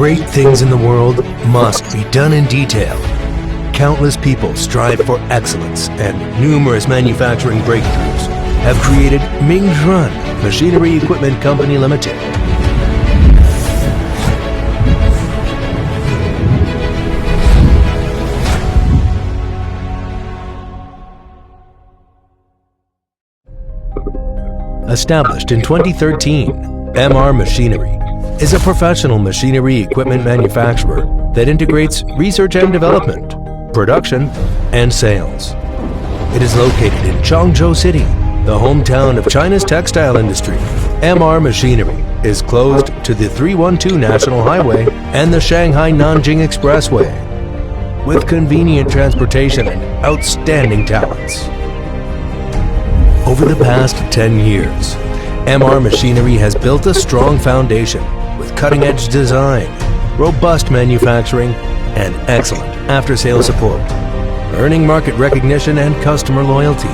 Great things in the world must be done in detail. Countless people strive for excellence, and numerous manufacturing breakthroughs have created Mingzhuan Machinery Equipment Company Limited. Established in 2013, MR Machinery is a professional machinery equipment manufacturer that integrates research and development, production, and sales. It is located in Changzhou City, the hometown of China's textile industry. MR Machinery is close to the 312 National Highway and the Shanghai-Nanjing Expressway, with convenient transportation and outstanding talents. Over the past 10 years, MR Machinery has built a strong foundation with cutting-edge design, robust manufacturing, and excellent after-sales support, earning market recognition and customer loyalty.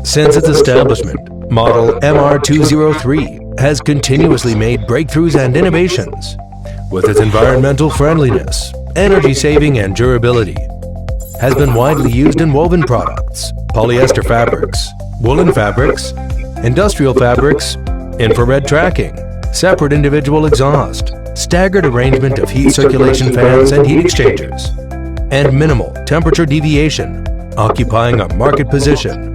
Since its establishment, model MR203 has continuously made breakthroughs and innovations. With its environmental friendliness, energy saving, and durability, has been widely used in woven products, polyester fabrics, woolen fabrics, industrial fabrics, infrared tracking, separate individual exhaust, staggered arrangement of heat circulation fans and heat exchangers, and minimal temperature deviation, occupying a market position.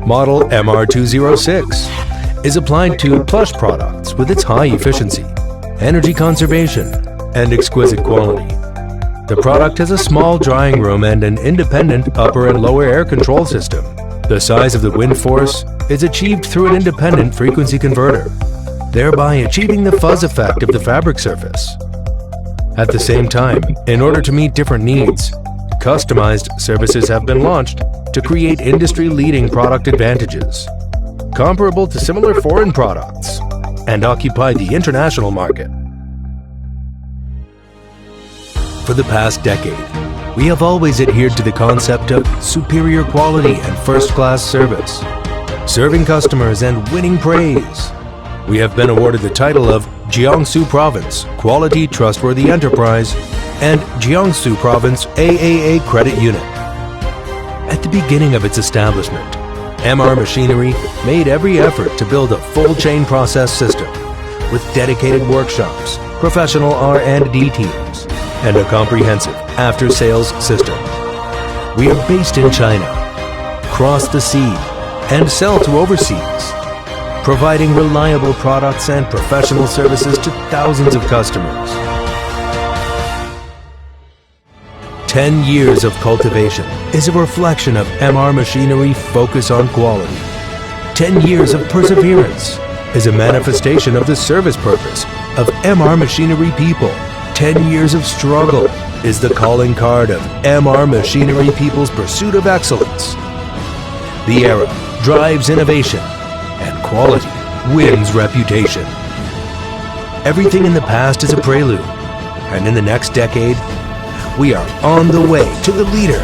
Model MR206 is applied to plush products with its high efficiency, energy conservation, and exquisite quality. The product has a small drying room and an independent upper and lower air control system. The size of the wind force is achieved through an independent frequency converter, thereby achieving the fuzz effect of the fabric surface. At the same time, in order to meet different needs, customized services have been launched to create industry-leading product advantages, comparable to similar foreign products, and occupy the international market. For the past decade, we have always adhered to the concept of superior quality and first-class service, serving customers and winning praise. We have been awarded the title of Jiangsu Province Quality Trustworthy Enterprise and Jiangsu Province AAA Credit Unit. At the beginning of its establishment, MR Machinery made every effort to build a full chain process system with dedicated workshops, professional R&D teams, and a comprehensive after-sales system. We are based in China, cross the sea, and sell to overseas, providing reliable products and professional services to thousands of customers. 10 years of cultivation is a reflection of MR Machinery's focus on quality. 10 years of perseverance is a manifestation of the service purpose of MR Machinery people. 10 years of struggle is the calling card of MR Machinery people's pursuit of excellence. The era drives innovation, and quality wins reputation. Everything in the past is a prelude, and in the next decade, we are on the way to the leader.